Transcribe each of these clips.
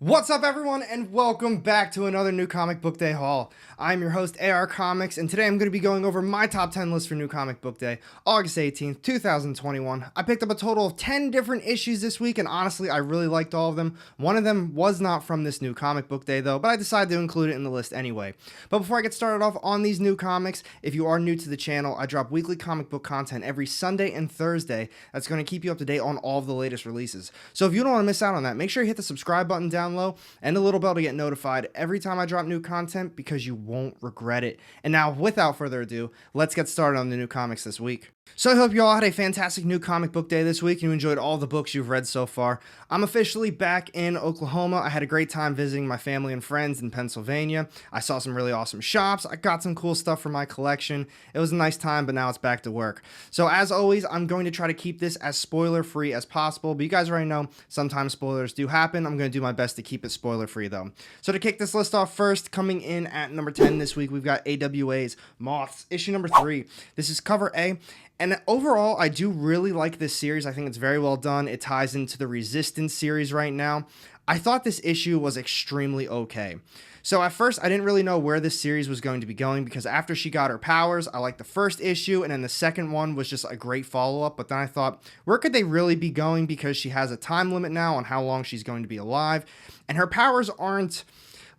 What's up, everyone, and welcome back to another New Comic Book Day haul. I'm your host, AR Comics, and today I'm going to be going over my top 10 list for New Comic Book Day, August 18th, 2021. I picked up a total of 10 different issues this week, and honestly, I really liked all of them. One of them was not from this New Comic Book Day, though, but I decided to include it in the list anyway. But before I get started off on these new comics, if you are new to the channel, I drop weekly comic book content every Sunday and Thursday that's going to keep you up to date on all of the latest releases. So if you don't want to miss out on that, make sure you hit the subscribe button down low and the little bell to get notified every time I drop new content because you won't regret it. And now, without further ado, let's get started on the new comics this week. So I hope you all had a fantastic New Comic Book Day this week and you enjoyed all the books you've read so far. I'm officially back in Oklahoma. I had a great time visiting my family and friends in Pennsylvania. I saw some really awesome shops. I got some cool stuff for my collection. It was a nice time, but now it's back to work. So as always, I'm going to try to keep this as spoiler-free as possible, but you guys already know sometimes spoilers do happen. I'm going to do my best to keep it spoiler-free though. So to kick this list off first, coming in at number 10 this week, we've got AWA's Moths, issue number 3. This is cover A. And overall, I do really like this series. I think it's very well done. It ties into the Resistance series right now. I thought this issue was extremely okay. So at first, I didn't really know where this series was going to be going because after she got her powers, I liked the first issue, and then the second one was just a great follow-up. But then I thought, where could they really be going because she has a time limit now on how long she's going to be alive, and her powers aren't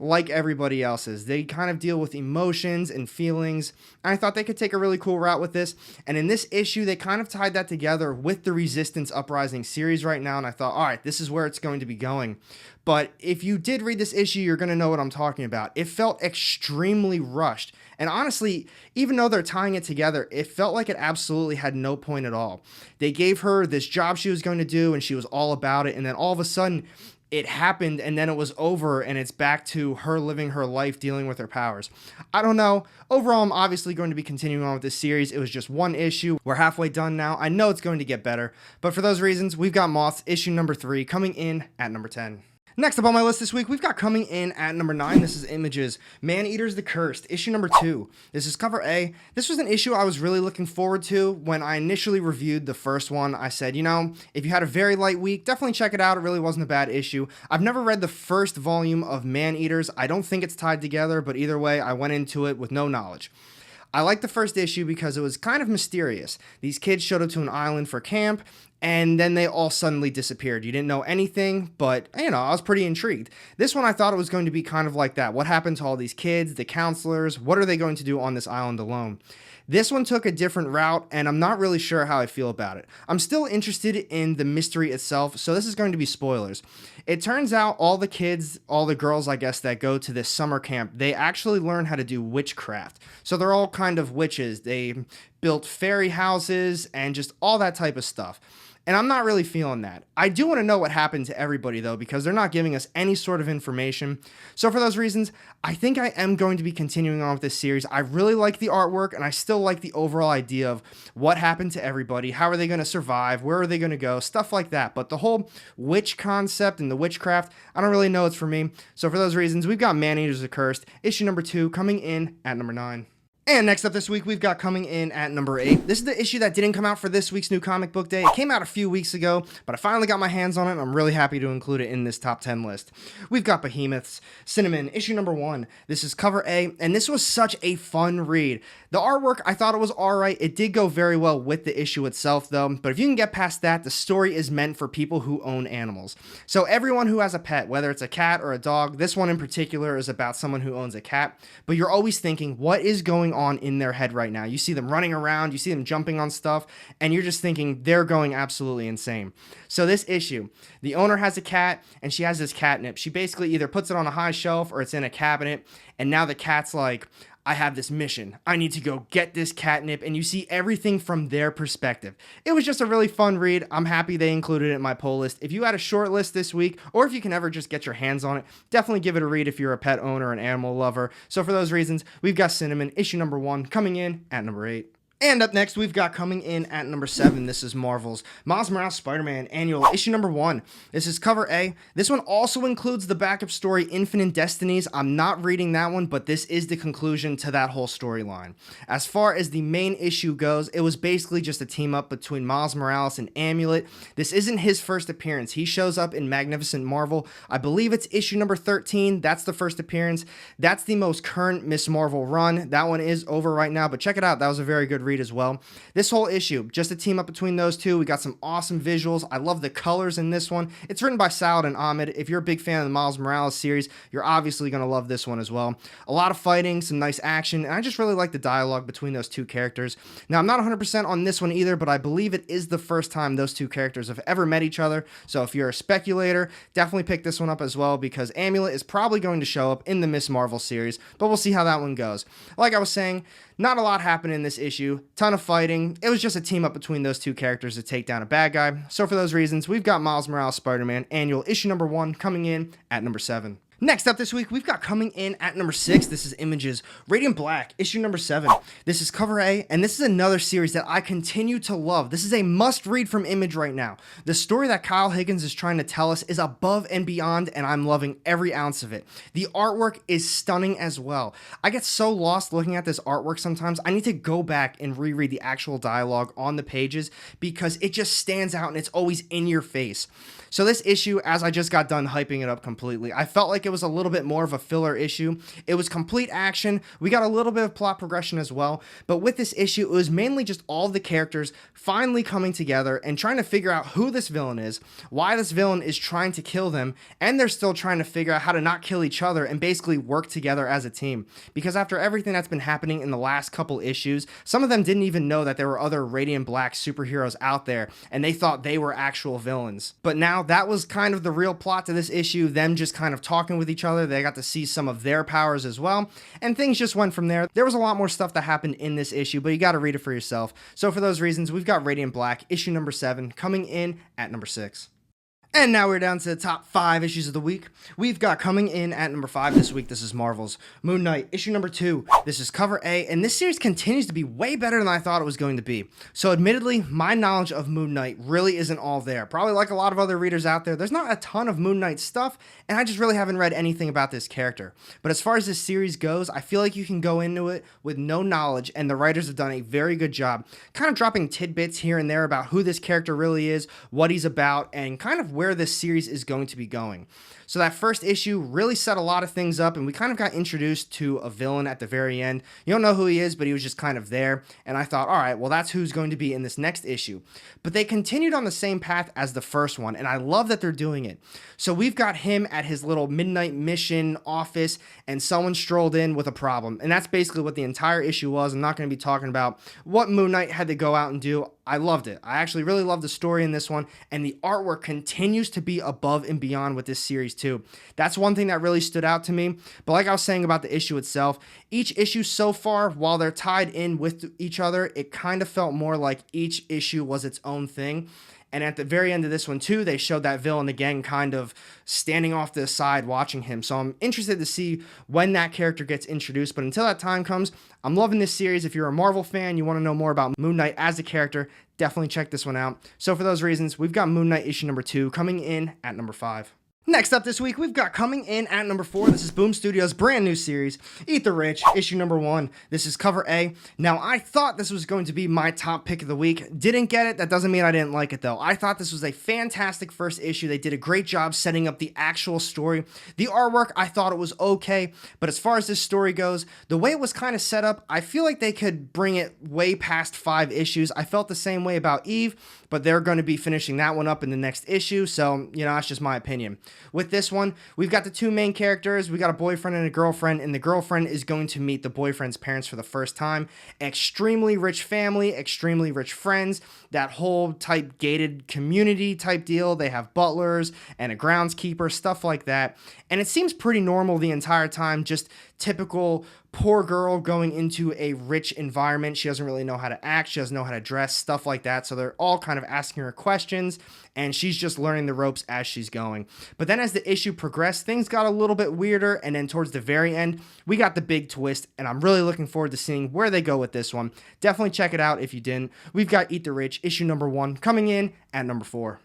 like everybody else's. They kind of deal with emotions and feelings, and I thought they could take a really cool route with this. And in this issue, they kind of tied that together with the Resistance Uprising series right now, and I thought, all right, this is where it's going to be going. But if you did read this issue, you're going to know what I'm talking about. It felt extremely rushed. And honestly, even though they're tying it together, it felt like it absolutely had no point at all. They gave her this job she was going to do, and she was all about it, and then all of a sudden, it happened and then it was over and it's back to her living her life dealing with her powers. I don't know. Overall, I'm obviously going to be continuing on with this series. It was just one issue. We're halfway done now. I know it's going to get better, but for those reasons, we've got Moths issue number 3 coming in at number 10. Next up on my list this week, we've got coming in at number 9, this is Image's Man-Eaters the Cursed, issue number 2. This is cover A. This was an issue I was really looking forward to. When I initially reviewed the first one, I said, you know, if you had a very light week, definitely check it out. It really wasn't a bad issue. I've never read the first volume of Man-Eaters. I don't think it's tied together, but either way, I went into it with no knowledge. I liked the first issue because it was kind of mysterious. These kids showed up to an island for camp, and then they all suddenly disappeared. You didn't know anything, but, you know, I was pretty intrigued. This one, I thought it was going to be kind of like that. What happened to all these kids, the counselors? What are they going to do on this island alone? This one took a different route, and I'm not really sure how I feel about it. I'm still interested in the mystery itself, so this is going to be spoilers. It turns out all the kids, all the girls, I guess, that go to this summer camp, they actually learn how to do witchcraft. So they're all kind of witches. They built fairy houses and just all that type of stuff. And I'm not really feeling that. I do want to know what happened to everybody, though, because they're not giving us any sort of information. So for those reasons, I think I am going to be continuing on with this series. I really like the artwork, and I still like the overall idea of what happened to everybody, how are they going to survive, where are they going to go, stuff like that. But the whole witch concept and the witchcraft, I don't really know it's for me. So for those reasons, we've got Man-Eaters the Cursed, issue number 2, coming in at number 9. And next up this week, we've got coming in at number 8. This is the issue that didn't come out for this week's New Comic Book Day. It came out a few weeks ago, but I finally got my hands on it, and I'm really happy to include it in this top 10 list. We've got Behemoth's Cinnamon, issue number 1. This is cover A, and this was such a fun read. The artwork, I thought it was alright. It did go very well with the issue itself, though, but if you can get past that, the story is meant for people who own animals. So everyone who has a pet, whether it's a cat or a dog, this one in particular is about someone who owns a cat, but you're always thinking, what is going on in their head right now? You see them running around, you see them jumping on stuff, and you're just thinking they're going absolutely insane. So this issue, the owner has a cat, and she has this catnip. She basically either puts it on a high shelf or it's in a cabinet, and now the cat's like, I have this mission. I need to go get this catnip, and you see everything from their perspective. It was just a really fun read. I'm happy they included it in my poll list. If you had a short list this week, or if you can ever just get your hands on it, definitely give it a read if you're a pet owner or an animal lover. So for those reasons, we've got Cinnamon, issue number 1, coming in at number 8. And up next, we've got coming in at number 7. This is Marvel's Miles Morales Spider-Man Annual Issue number 1. This is cover A. This one also includes the backup story Infinite Destinies. I'm not reading that one, but this is the conclusion to that whole storyline. As far as the main issue goes, it was basically just a team up between Miles Morales and Amulet. This isn't his first appearance. He shows up in Magnificent Marvel. I believe it's issue number 13. That's the first appearance. That's the most current Miss Marvel run. That one is over right now, but check it out. That was a very good read as well. This whole issue, just a team up between those two. We got some awesome visuals. I love the colors in this one. It's written by Salad and Ahmed. If you're a big fan of the Miles Morales series, you're obviously going to love this one as well. A lot of fighting, some nice action, and I just really like the dialogue between those two characters. Now, I'm not 100% on this one either, but I believe it is the first time those two characters have ever met each other. So if you're a speculator, definitely pick this one up as well, because Amulet is probably going to show up in the Miss Marvel series, but we'll see how that one goes. Like I was saying, not a lot happened in this issue, ton of fighting. It was just a team up between those two characters to take down a bad guy. So for those reasons, we've got Miles Morales Spider-Man Annual Issue number 1 coming in at number 7. Next up this week, we've got coming in at number 6. This is Image's Radiant Black, issue number 7. This is cover A, and this is another series that I continue to love. This is a must-read from Image right now. The story that Kyle Higgins is trying to tell us is above and beyond, and I'm loving every ounce of it. The artwork is stunning as well. I get so lost looking at this artwork sometimes. I need to go back and reread the actual dialogue on the pages because it just stands out and it's always in your face. So this issue, as I just got done hyping it up completely, I felt like it was a little bit more of a filler issue. It was complete action. We got a little bit of plot progression as well. But with this issue, it was mainly just all the characters finally coming together and trying to figure out who this villain is, why this villain is trying to kill them, and they're still trying to figure out how to not kill each other and basically work together as a team. Because after everything that's been happening in the last couple issues, some of them didn't even know that there were other Radiant Black superheroes out there, and they thought they were actual villains. But now that was kind of the real plot to this issue, them just kind of talking with each other. They got to see some of their powers as well, and things just went from there. There was a lot more stuff that happened in this issue, but you got to read it for yourself. So for those reasons, we've got Radiant Black, issue number 7, coming in at number 6. And now we're down to the top 5 issues of the week. We've got coming in at number 5 this week. This is Marvel's Moon Knight, issue number 2. This is cover A, and this series continues to be way better than I thought it was going to be. So admittedly, my knowledge of Moon Knight really isn't all there. Probably like a lot of other readers out there, there's not a ton of Moon Knight stuff, and I just really haven't read anything about this character. But as far as this series goes, I feel like you can go into it with no knowledge, and the writers have done a very good job kind of dropping tidbits here and there about who this character really is, what he's about, and kind of where this series is going to be going. So that first issue really set a lot of things up, and we kind of got introduced to a villain at the very end. You don't know who he is, but he was just kind of there, and I thought, all right, well, that's who's going to be in this next issue. But they continued on the same path as the first one, and I love that they're doing it. So we've got him at his little midnight mission office, and someone strolled in with a problem, and that's basically what the entire issue was. I'm not going to be talking about what Moon Knight had to go out and do. I loved it. I actually really loved the story in this one, and the artwork continues to be above and beyond with this series too. That's one thing that really stood out to me. But like I was saying about the issue itself, each issue so far, while they're tied in with each other, it kind of felt more like each issue was its own thing. And at the very end of this one too, they showed that villain again kind of standing off to the side watching him. So I'm interested to see when that character gets introduced. But until that time comes, I'm loving this series. If you're a Marvel fan, you want to know more about Moon Knight as a character, definitely check this one out. So for those reasons, we've got Moon Knight issue number 2 coming in at number 5. Next up this week, we've got coming in at number 4. This is Boom Studios' brand new series, Eat the Rich, issue number 1. This is cover A. Now, I thought this was going to be my top pick of the week. Didn't get it. That doesn't mean I didn't like it, though. I thought this was a fantastic first issue. They did a great job setting up the actual story. The artwork, I thought it was okay. But as far as this story goes, the way it was kind of set up, I feel like they could bring it way past 5 issues. I felt the same way about Eve, but they're going to be finishing that one up in the next issue. So, that's just my opinion. With this one, we've got the two main characters. We got a boyfriend and a girlfriend, and the girlfriend is going to meet the boyfriend's parents for the first time. Extremely rich family, extremely rich friends. that whole type gated community type deal. They have butlers and a groundskeeper, stuff like that. And it seems pretty normal the entire time, just typical poor girl going into a rich environment. She doesn't really know how to act. She doesn't know how to dress, stuff like that. So they're all kind of asking her questions, and she's just learning the ropes as she's going. But then as the issue progressed, things got a little bit weirder. And then towards the very end, we got the big twist, and I'm really looking forward to seeing where they go with this one. Definitely check it out if you didn't. We've got Eat the Rich, issue number 1, coming in at number 4.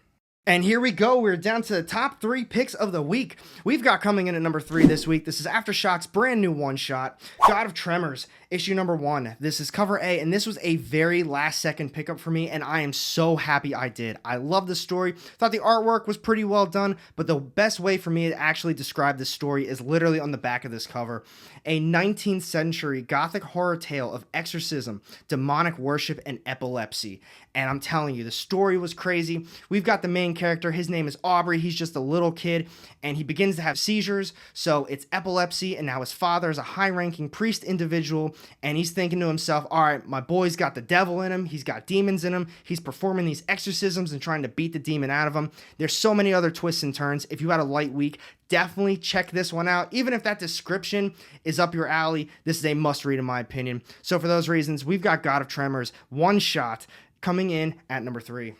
And here we go. We're down to the top 3 picks of the week. We've got coming in at number 3 this week. This is Aftershock's brand new one-shot, God of Tremors, issue number 1. This is cover A, and this was a very last-second pickup for me, and I am so happy I did. I love the story. Thought the artwork was pretty well done, but the best way for me to actually describe this story is literally on the back of this cover. A 19th century gothic horror tale of exorcism, demonic worship, and epilepsy. And I'm telling you, the story was crazy. We've got the main character. His name is Aubrey. He's just a little kid, and he begins to have seizures. So it's epilepsy, and now his father is a high-ranking priest individual, and he's thinking to himself, all right, my boy's got the devil in him. He's got demons in him. He's performing these exorcisms and trying to beat the demon out of him. There's so many other twists and turns. If you had a light week, definitely check this one out. Even if that description is up your alley, this is a must-read in my opinion. So for those reasons, we've got God of Tremors, one shot, coming in at number 3.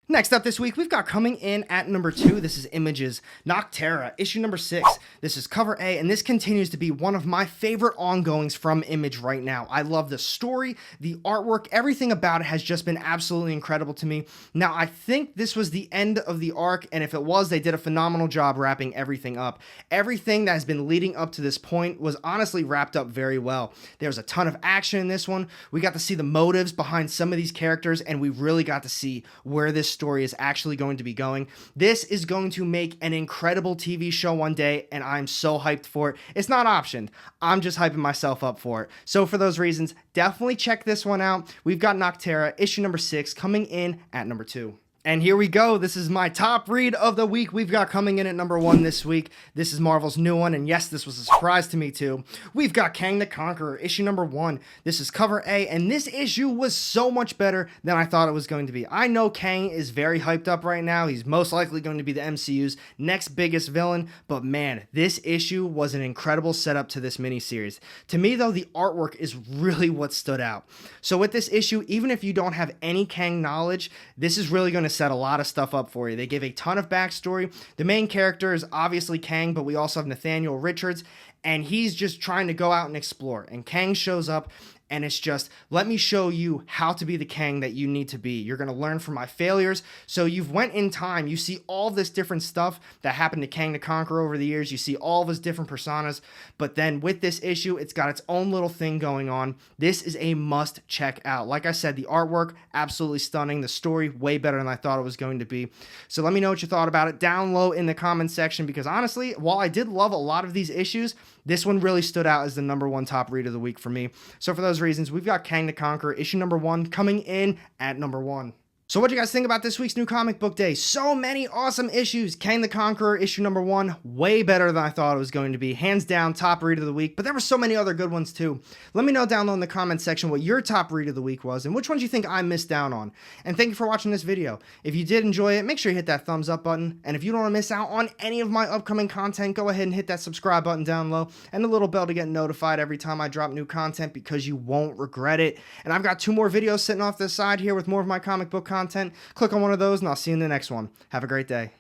Next up this week, we've got coming in at number 2, this is Images, Nocterra, issue number 6. This is cover A, and this continues to be one of my favorite ongoings from Image right now. I love the story, the artwork, everything about it has just been absolutely incredible to me. Now, I think this was the end of the arc, and if it was, they did a phenomenal job wrapping everything up. Everything that has been leading up to this point was honestly wrapped up very well. There was a ton of action in this one. We got to see the motives behind some of these characters, and we really got to see where this story is actually going to be going. This is going to make an incredible TV show one day, and I'm so hyped for it. It's not optioned. I'm just hyping myself up for it. So for those reasons, definitely check this one out. We've got Nocterra, issue number 6, coming in at number 2. And here we go. This is my top read of the week. We've got coming in at number 1 this week. This is Marvel's new one, and yes, this was a surprise to me too. We've got Kang the Conqueror, issue number 1. This is cover A, and this issue was so much better than I thought it was going to be. I know Kang is very hyped up right now. He's most likely going to be the MCU's next biggest villain, but man, this issue was an incredible setup to this miniseries. To me though, the artwork is really what stood out. So with this issue, even if you don't have any Kang knowledge, this is really going to set a lot of stuff up for you. They give a ton of backstory. The main character is obviously Kang, but we also have Nathaniel Richards, and he's just trying to go out and explore. And Kang shows up, and it's just, let me show you how to be the Kang that you need to be. You're going to learn from my failures. So you've went in time. You see all this different stuff that happened to Kang the Conqueror over the years. You see all of his different personas. But then with this issue, it's got its own little thing going on. This is a must check out. Like I said, the artwork, absolutely stunning. The story, way better than I thought it was going to be. So let me know what you thought about it down low in the comments section, because honestly, while I did love a lot of these issues, this one really stood out as the number 1 top read of the week for me. So for those reasons, we've got Kang the Conqueror, issue number 1, coming in at number 1. So what do you guys think about this week's new comic book day? So many awesome issues. Kang the Conqueror, issue number 1, way better than I thought it was going to be. Hands down, top read of the week, but there were so many other good ones too. Let me know down low in the comments section what your top read of the week was and which ones you think I missed down on. And thank you for watching this video. If you did enjoy it, make sure you hit that thumbs up button. And if you don't want to miss out on any of my upcoming content, go ahead and hit that subscribe button down low and the little bell to get notified every time I drop new content, because you won't regret it. And I've got 2 more videos sitting off the side here with more of my comic book content. Click on one of those, and I'll see you in the next one. Have a great day.